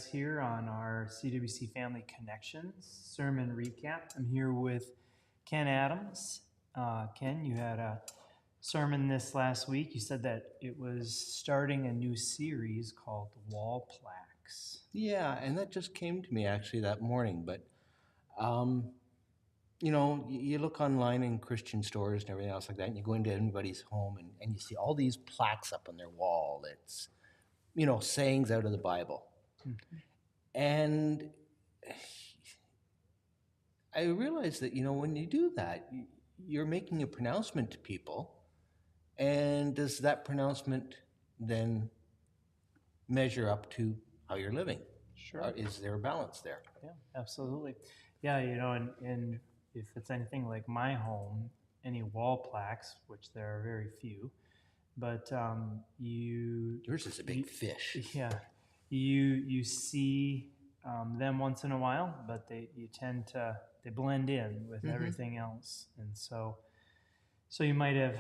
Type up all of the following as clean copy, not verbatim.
Here on our CWC Family Connections sermon recap. I'm here with Ken Adams. Ken, you had a sermon this last week. You said that it was starting a new series called Wall Plaques. Yeah, and that just came to me actually that morning. But, um, you look online in Christian stores and everything else like that, and you go into anybody's home and you see all these plaques up on their wall. It's, sayings out of the Bible. Mm-hmm. And I realized that, when you do that, you're making a pronouncement to people. And does that pronouncement then measure up to how you're living? Sure. Is there a balance there? Yeah, absolutely. Yeah, and if it's anything like my home, any wall plaques, which there are very few, but Yours is a big fish. Yeah, you see them once in a while, but they blend in with everything else, and so you might have.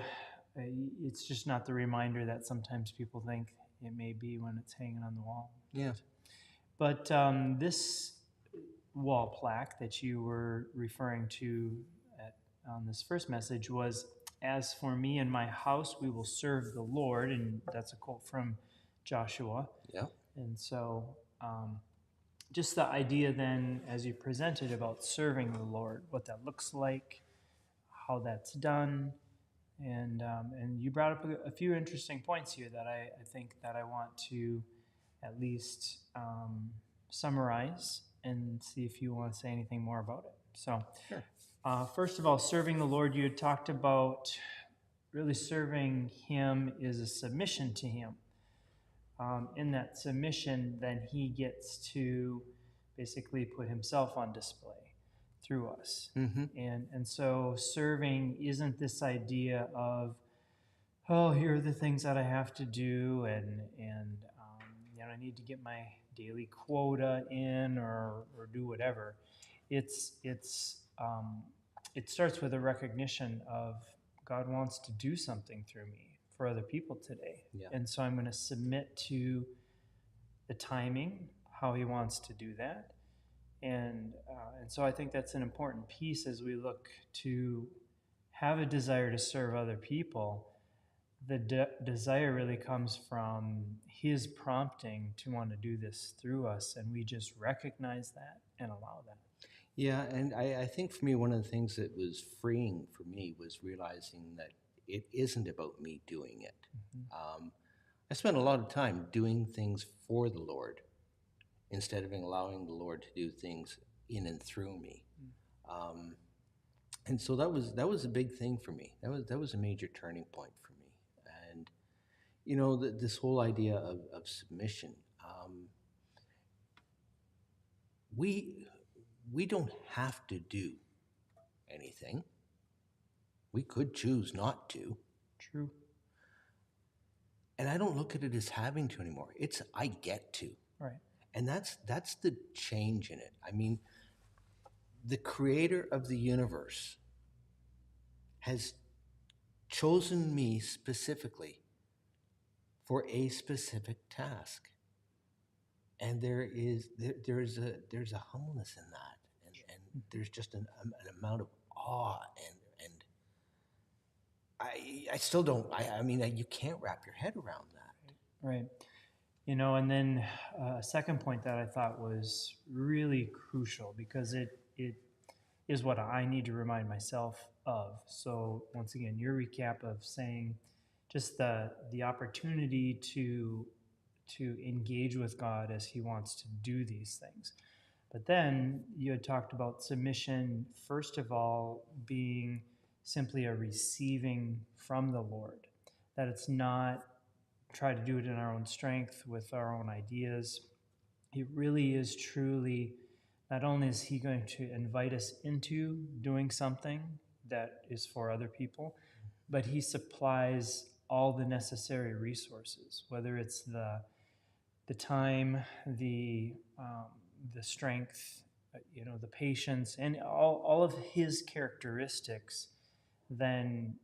It's just not the reminder that sometimes people think it may be when it's hanging on the wall. Yeah. But this wall plaque that you were referring to on this first message was, "As for me and my house, we will serve the Lord," and that's a quote from Joshua. Yeah. And so, just the idea then, as you presented about serving the Lord, what that looks like, how that's done, and you brought up a few interesting points here that I think that I want to at least summarize and see if you want to say anything more about it. So, Sure. First of all, serving the Lord, you had talked about really serving Him is a submission to Him. In that submission, then He gets to basically put Himself on display through us. Mm-hmm. And so serving isn't this idea of, oh, here are the things that I have to do, and I need to get my daily quota in or do whatever. It starts with a recognition of God wants to do something through me for other people today. Yeah. And so I'm going to submit to the timing, how He wants to do that. And so I think that's an important piece as we look to have a desire to serve other people. The desire really comes from His prompting to want to do this through us, and we just recognize that and allow that. Yeah, and I think for me, one of the things that was freeing for me was realizing that it isn't about me doing it. Mm-hmm. I spent a lot of time doing things for the Lord instead of allowing the Lord to do things in and through me. And so that was a big thing for me. That was a major turning point for me. And this whole idea of submission. We don't have to do anything. We could choose not to. True. And I don't look at it as having to anymore. It's I get to. Right. And that's the change in it. I mean, the creator of the universe has chosen me specifically for a specific task. And there's a humbleness in that. And there's just an amount of awe and I still don't. I mean, you can't wrap your head around that. Right. And then a second point that I thought was really crucial because it is what I need to remind myself of. So once again, your recap of saying just the opportunity to engage with God as He wants to do these things. But then you had talked about submission, first of all, being simply a receiving from the Lord, that it's not try to do it in our own strength with our own ideas. It really is truly, not only is He going to invite us into doing something that is for other people, but He supplies all the necessary resources, whether it's the time, the strength, the patience, and all of His characteristics then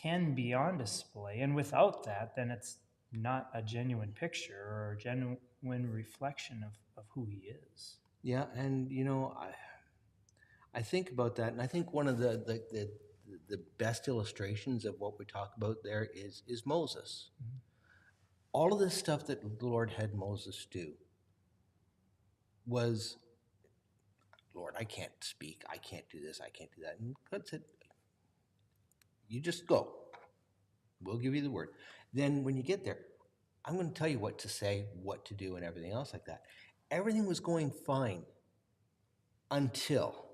can be on display. And without that, then it's not a genuine picture or a genuine reflection who he is. Yeah, and I think about that, and I think one of the best illustrations of what we talk about there is Moses. Mhm. All of this stuff that the Lord had Moses do was, Lord, I can't speak, I can't do this, I can't do that. And God said, you just go. We'll give you the word. Then when you get there, I'm going to tell you what to say, what to do, and everything else like that. Everything was going fine until,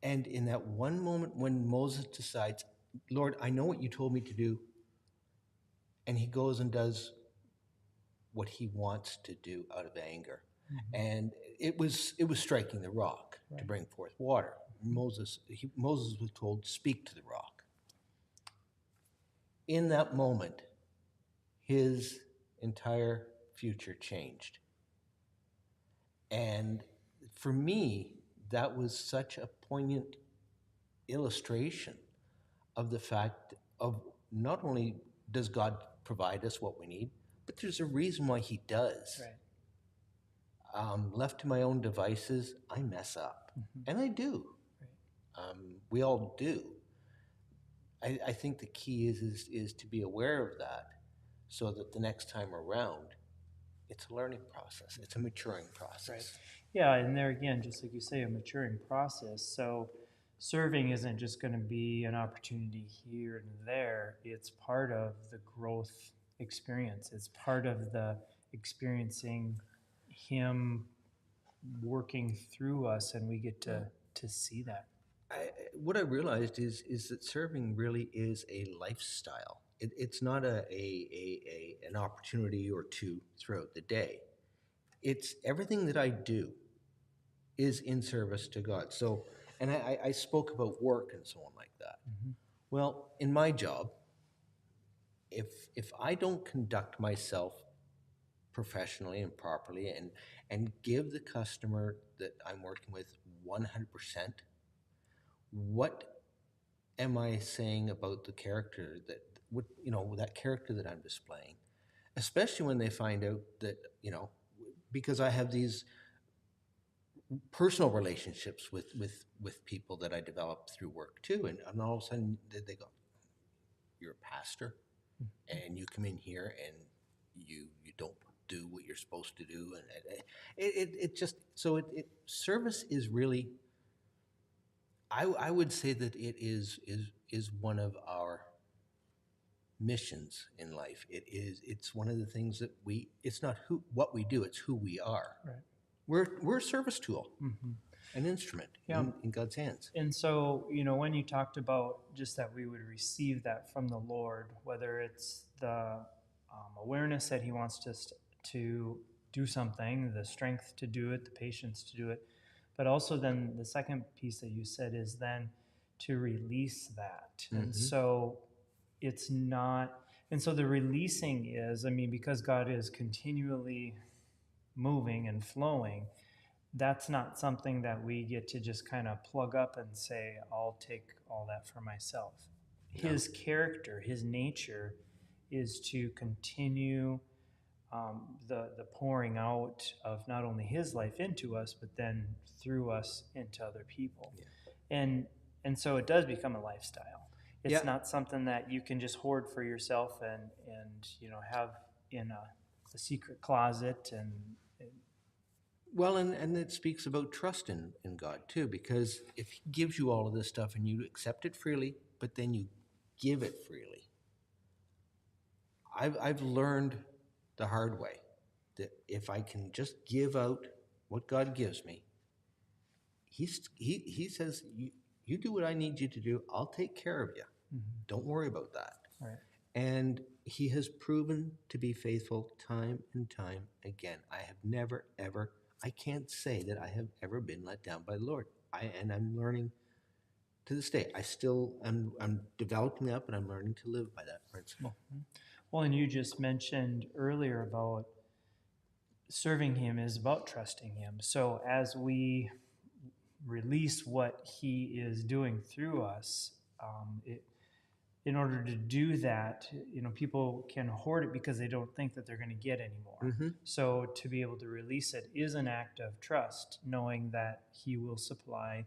and in that one moment when Moses decides, Lord, I know what you told me to do, and he goes and does what he wants to do out of anger. Mhm. And it was striking the rock to Right. bring forth water. Moses was told, speak to the rock. In that moment, his entire future changed. And for me, that was such a poignant illustration of the fact of not only does God provide us what we need, but there's a reason why he does. Right. Left to my own devices, I mess up. Mhm. And I do. Right. We all do. I think the key is to be aware of that so that the next time around, it's a learning process. It's a maturing process. Right. Yeah, and there again, just like you say, a maturing process. So serving isn't just going to be an opportunity here and there. It's part of the growth experience. It's part of the experiencing him working through us, and we get to see that. What I realized is that serving really is a lifestyle. It's not an opportunity or two throughout the day. It's everything that I do is in service to God. So, and I spoke about work and so on like that. Mhm. Well, in my job, if I don't conduct myself professionally and properly and give the customer that I'm working with 100%, what am I saying about the character that character that I'm displaying? Especially when they find out that, because I have these personal relationships with people that I develop through work too, and all of a sudden they go, "You're a pastor, and you come in here and you don't do what you're supposed to do," and it just so it service is really. I would say that it is one of our missions in life. It's one of the things that it's not what we do, it's who we are. Right. We're a service tool, Mhm. an instrument Yeah. in God's hands. And so, when you talked about just that we would receive that from the Lord, whether it's the awareness that He wants us to do something, the strength to do it, the patience to do it, but also then the second piece that you said is then to release that. And so it's not, and so the releasing is, because God is continually moving and flowing, that's not something that we get to just kind of plug up and say, I'll take all that for myself. No. His character, his nature is to continue the pouring out of not only his life into us, but then through us into other people. Yeah. And so it does become a lifestyle. It's Yeah. not something that you can just hoard for yourself and have in a secret closet and Well, and it speaks about trust in God too, because if He gives you all of this stuff and you accept it freely, but then you give it freely, I've learned the hard way that if I can just give out what God gives me, He says, you do what I need you to do, I'll take care of you. Don't worry about that. Right. And He has proven to be faithful time and time again. I have never, ever, I can't say that I have ever been let down by the Lord. And I'm learning to this day. I'm developing that, but I'm learning to live by that principle. Well, and you just mentioned earlier about serving him is about trusting him. So as we release what he is doing through us, in order to do that, people can hoard it because they don't think that they're going to get any more. So to be able to release it is an act of trust, knowing that he will supply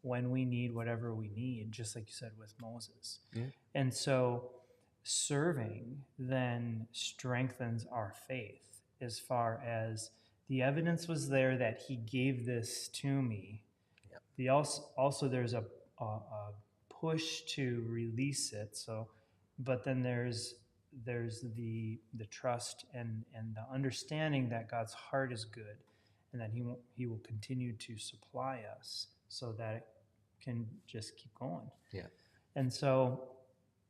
when we need whatever we need, just like you said with Moses. And so serving then strengthens our faith, as far as the evidence was there that he gave this to me. The also there's a push to release it. So, but then there's the trust and the understanding that God's heart is good, and that he will continue to supply us so that it can just keep going. And so,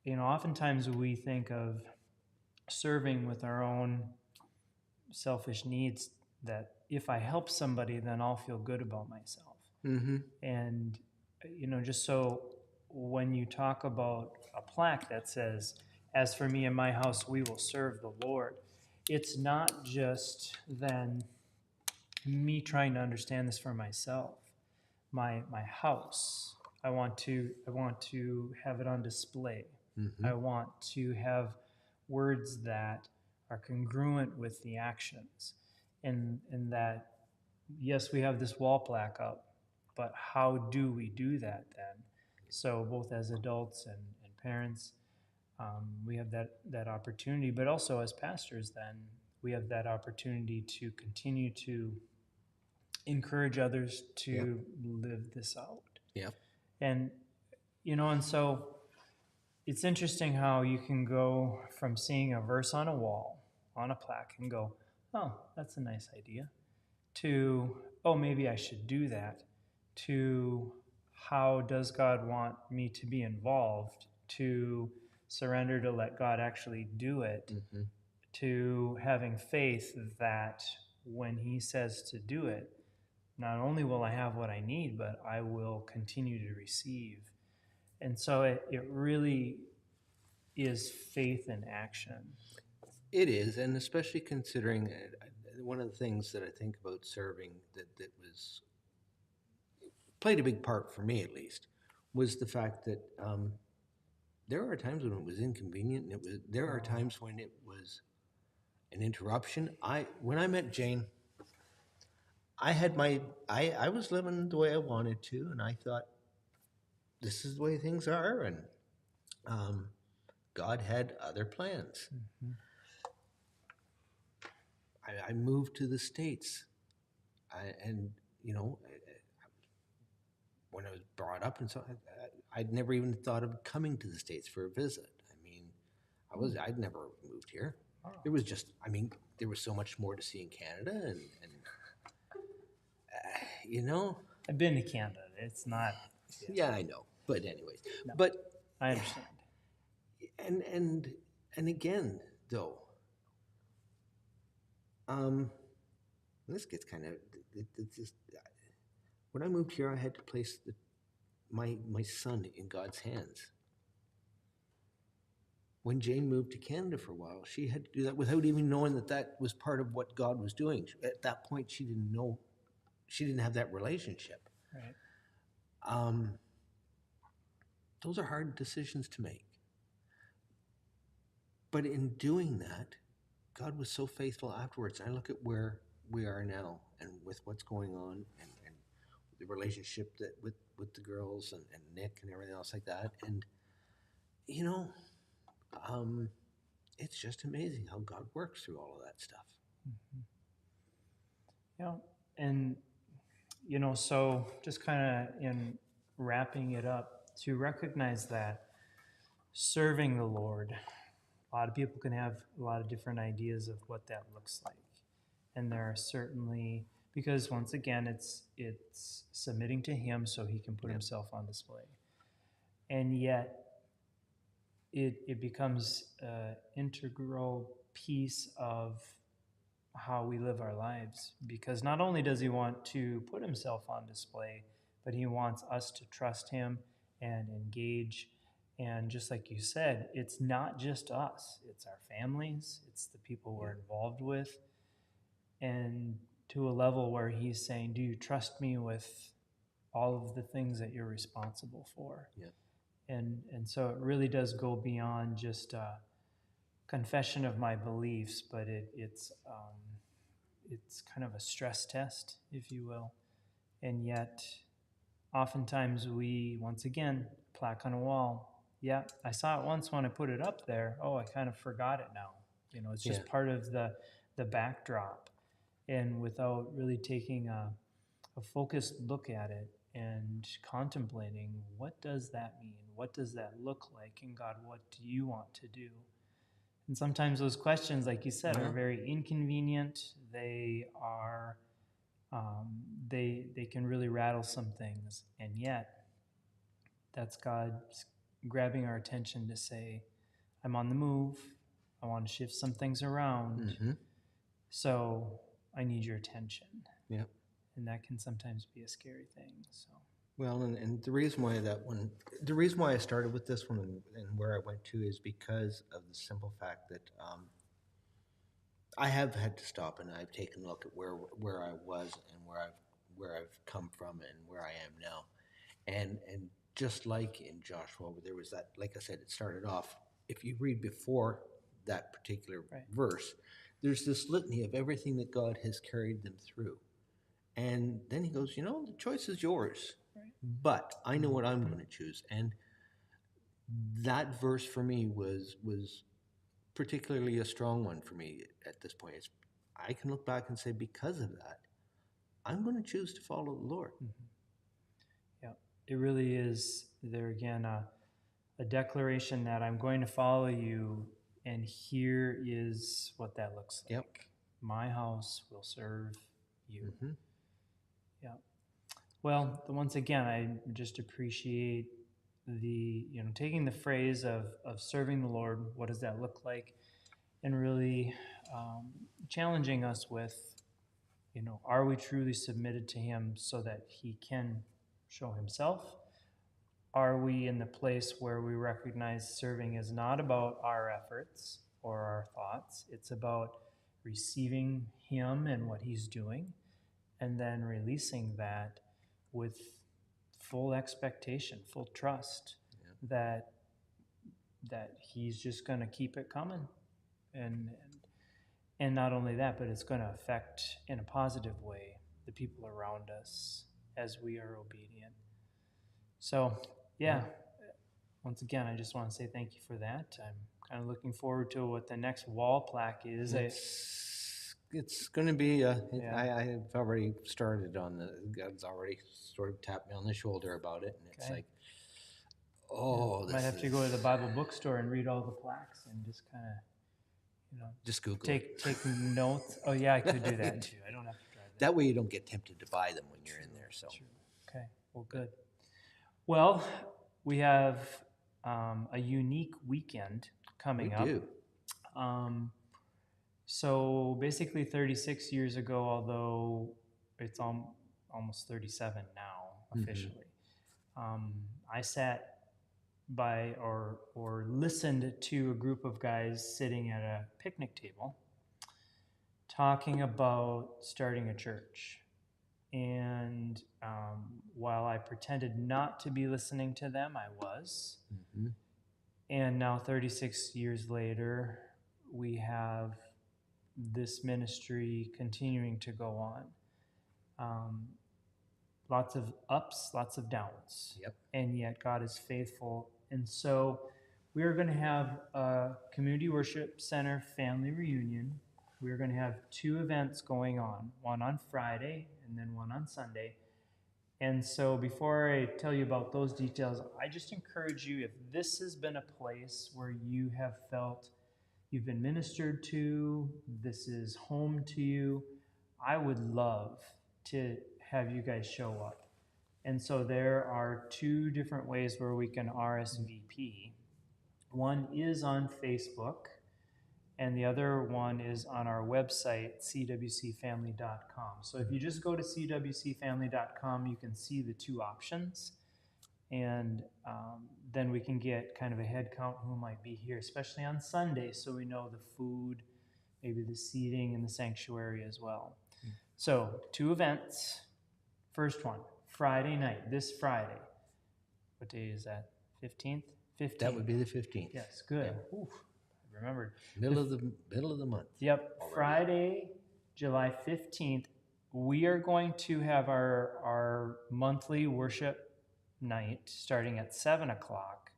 oftentimes we think of serving with our own selfish needs, that if I help somebody, then I'll feel good about myself. And, just so when you talk about a plaque that says, "As for me and my house, we will serve the Lord," it's not just then me trying to understand this for myself. My house, I want to have it on display. I want to have words that are congruent with the actions, and that, yes, we have this wall plaque up, but how do we do that then? So both as adults and parents, we have that opportunity, but also as pastors, then we have that opportunity to continue to encourage others to live this out. And and so it's interesting how you can go from seeing a verse on a wall, on a plaque, and go, "Oh, that's a nice idea," to, "Oh, maybe I should do that," to, "How does God want me to be involved?" to surrender to let God actually do it, to having faith that when he says to do it, not only will I have what I need, but I will continue to receive. And so it really is faith in action. It is, and especially considering one of the things that I think about serving that was played a big part for me, at least, was the fact that there are times when it was inconvenient, and there are times when it was an interruption. When I met Jane, I was living the way I wanted to, and I thought, this is the way things are, and God had other plans. I moved to the States, and when I was brought up, and so I'd never even thought of coming to the States for a visit. I mean, I'd never moved here. It was just, there was so much more to see in Canada, and I've been to Canada. It's not. Yeah, I know. But anyways, No, but I understand. And again, though, this gets kind of when I moved here, I had to place my son in God's hands. When Jane moved to Canada for a while, she had to do that without even knowing that was part of what God was doing. At that point, she didn't know. She didn't have that relationship. Right. Those are hard decisions to make. But in doing that, God was so faithful afterwards. I look at where we are now, and with what's going on, and the relationship that with the girls and Nick and everything else like that. And it's just amazing how God works through all of that stuff. Yeah, and so just kind of in wrapping it up, to recognize that serving the Lord, a lot of people can have a lot of different ideas of what that looks like. And there are certainly, because once again, it's submitting to him so he can put himself on display. And yet it becomes an integral piece of how we live our lives, because not only does he want to put himself on display, but he wants us to trust him and engage. And just like you said, it's not just us, it's our families, it's the people we're involved with, and to a level where he's saying, do you trust me with all of the things that you're responsible for? And so it really does go beyond just confession of my beliefs, but it's kind of a stress test, if you will. And yet, oftentimes we, once again, plaque on a wall. Yeah, I saw it once when I put it up there. Oh, I kind of forgot it now. It's just Yeah. part of the backdrop. And without really taking a focused look at it and contemplating, what does that mean? What does that look like? And God, what do you want to do? And sometimes those questions, like you said, are Yeah. very inconvenient. They are, they can really rattle some things. And yet, that's God grabbing our attention to say, I'm on the move. I want to shift some things around. Mm-hmm. So I need your attention. Yeah. And that can sometimes be a scary thing. So, Well, and the reason why the reason why I started with this one and where I went to is because of the simple fact that I have had to stop and I've taken a look at where I was and where I've come from and where I am now, and just like in Joshua, where there was that, like I said, it started off. If you read before that particular right. verse, there's this litany of everything that God has carried them through. And then he goes, the choice is yours, Right. but I know what I'm going to choose. And that verse for me was particularly a strong one for me at this point. I can look back and say, because of that, I'm going to choose to follow the Lord. Mm-hmm. Yeah, it really is there again a declaration that I'm going to follow you, and here is what that looks like. Yep. My house will serve you. Mm-hmm. Yeah. Well, once again, I just appreciate taking the phrase of serving the Lord. What does that look like? And really challenging us with, are we truly submitted to Him so that He can show Himself? Are we in the place where we recognize serving is not about our efforts or our thoughts? It's about receiving Him and what He's doing, and then releasing that with full expectation, full trust that He's just going to keep it coming, and not only that, but it's going to affect in a positive way the people around us as we are obedient. So, yeah. Once again, I just want to say thank you for that. I'm kind of looking forward to what the next wall plaque is. It's going to be. I've already started on God's already sort of tapped me on the shoulder about it, and it's like, might have to go to the Bible bookstore and read all the plaques and just kind of, just Google take notes. Oh yeah, I could do that too. I don't have to drive that. That way you don't get tempted to buy them when you're in there. So. True. Okay. Well, good. Well, we have a unique weekend coming up. We do. So basically 36 years ago, although it's almost 37 now officially, I sat by or listened to a group of guys sitting at a picnic table talking about starting a church. And while I pretended not to be listening to them, I was. Mm-hmm. And now 36 years later, we have this ministry continuing to go on. Lots of ups, lots of downs. Yep. And yet God is faithful. And so we are going to have a Community Worship Center Family Reunion. We're going to have 2 events going on Friday and then one on Sunday. And so before I tell you about those details, I just encourage you, if this has been a place where you have felt you've been ministered to, this is home to you, I would love to have you guys show up. And so there are 2 different ways where we can RSVP. One is on Facebook, and the other one is on our website, CWCFamily.com. So if you just go to CWCFamily.com, you can see the 2 options. And then we can get kind of a head count who might be here, especially on Sunday, so we know the food, maybe the seating in the sanctuary as well. So 2 events. First one, Friday night, this Friday. What day is that? 15th? That would 15th. be the 15th. Yes, good. Oof, I remembered. Middle of the month. Yep, already. Friday, July 15th, we are going to have our monthly worship night starting at 7 o'clock.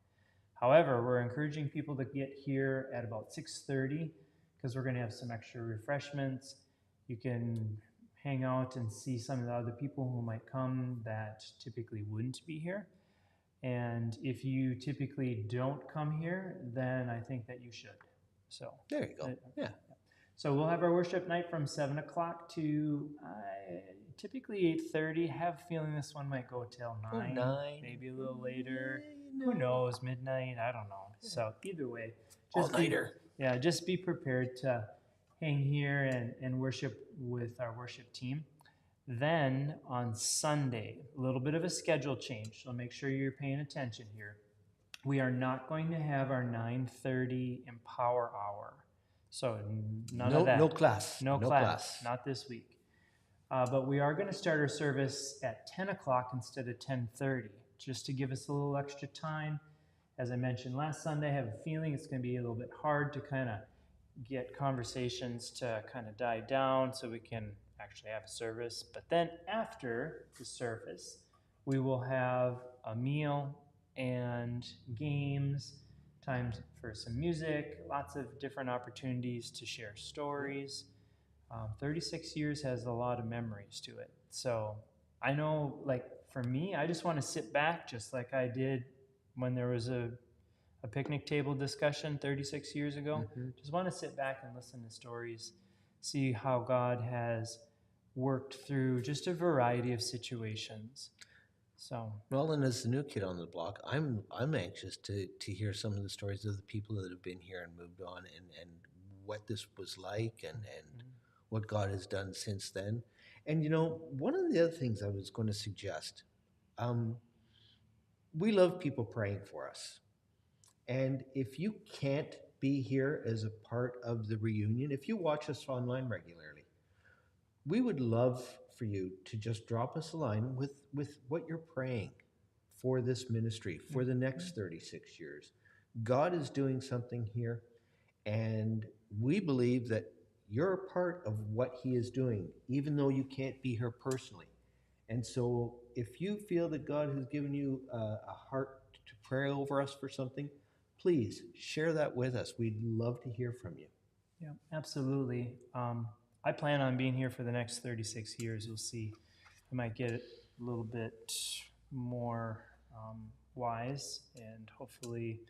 However, we're encouraging people to get here at about 6:30 because we're going to have some extra refreshments. You can hang out and see some of the other people who might come that typically wouldn't be here. And if you typically don't come here, then I think that you should. So There you go. Yeah. so we'll have our worship night from 7 o'clock to typically 8:30. Have a feeling this one might go till 9, 9. maybe a little later. Yeah, Who knows? Midnight? I don't know. So either way, All-nighter. just be prepared to hang here and worship with our worship team. Then on Sunday, a little bit of a schedule change, so make sure you're paying attention here. We are not going to have our 9:30 Empower Hour. So none of that. No class. No class. Not this week. But we are going to start our service at 10 o'clock instead of 10:30, just to give us a little extra time. As I mentioned last Sunday, I have a feeling it's going to be a little bit hard to kind of get conversations to kind of die down so we can actually have a service. But then after the service, we will have a meal and games, time for some music, lots of different opportunities to share stories. 36 years has a lot of memories to it. So I know, like, for me, I just want to sit back just like I did when there was a picnic table discussion 36 years ago. Just want to sit back and listen to stories, see how God has worked through just a variety of situations. So Well, and as the new kid on the block, I'm anxious to hear some of the stories of the people that have been here and moved on, and what this was like, and what God has done since then. And one of the other things I was going to suggest, we love people praying for us. And if you can't be here as a part of the reunion, if you watch us online regularly, we would love for you to just drop us a line with what you're praying for this ministry for the next 36 years. God is doing something here, and we believe that you're a part of what he is doing, even though you can't be here personally. And so if you feel that God has given you a heart to pray over us for something, please share that with us. We'd love to hear from you. yeah, absolutely. I plan on being here for the next 36 years. You'll see. I might get a little bit more wise, and hopefully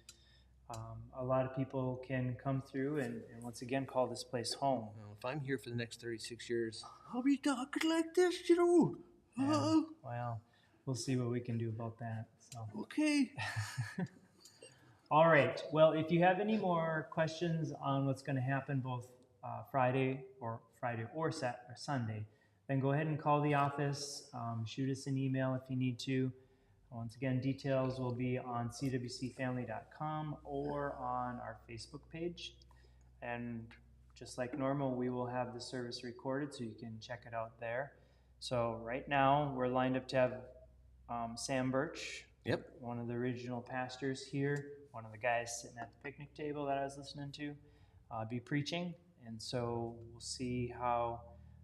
a lot of people can come through and once again call this place home. Well, if I'm here for the next 36 years, I'll be talking like this, Yeah, well, we'll see what we can do about that. So. Okay. All right. Well, if you have any more questions on what's going to happen both Friday or Sunday, then go ahead and call the office. Shoot us an email if you need to. Once again, details will be on CWCFamily.com or on our Facebook page. And just like normal, we will have the service recorded so you can check it out there. So right now, we're lined up to have Sam Burch, one of the original pastors here, one of the guys sitting at the picnic table that I was listening to, be preaching. And so we'll see how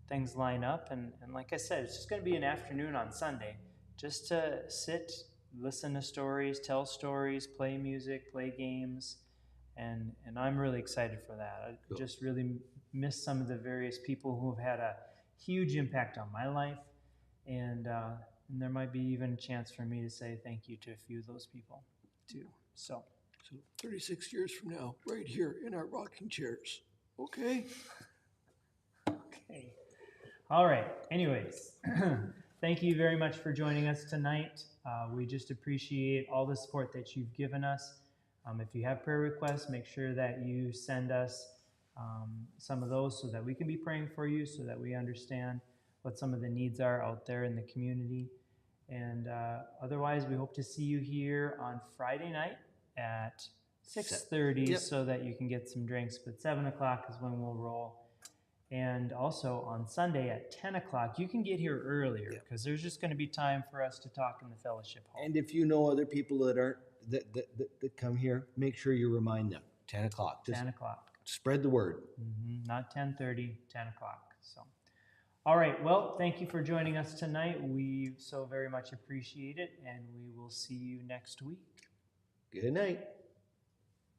things line up. And like I said, it's just going to be an afternoon on Sunday just to sit, listen to stories, tell stories, play music, play games. And I'm really excited for that. I just really miss some of the various people who have had a huge impact on my life. And there might be even a chance for me to say thank you to a few of those people too. So 36 years from now, right here in our rocking chairs. Okay? Okay. All right. Anyways, thank you very much for joining us tonight. We just appreciate all the support that you've given us. If you have prayer requests, make sure that you send us some of those so that we can be praying for you, so that we understand what some of the needs are out there in the community. And otherwise, we hope to see you here on Friday night at 6:30 so that you can get some drinks. But 7 o'clock is when we'll roll. And also on Sunday at 10 o'clock, you can get here earlier because there's just going to be time for us to talk in the fellowship hall. And if you know other people that that come here, make sure you remind them, 10 o'clock. Just 10 o'clock. spread the word. Not 10:30, 10 o'clock. So, all right. Well, thank you for joining us tonight. We so very much appreciate it, and we will see you next week. Good night.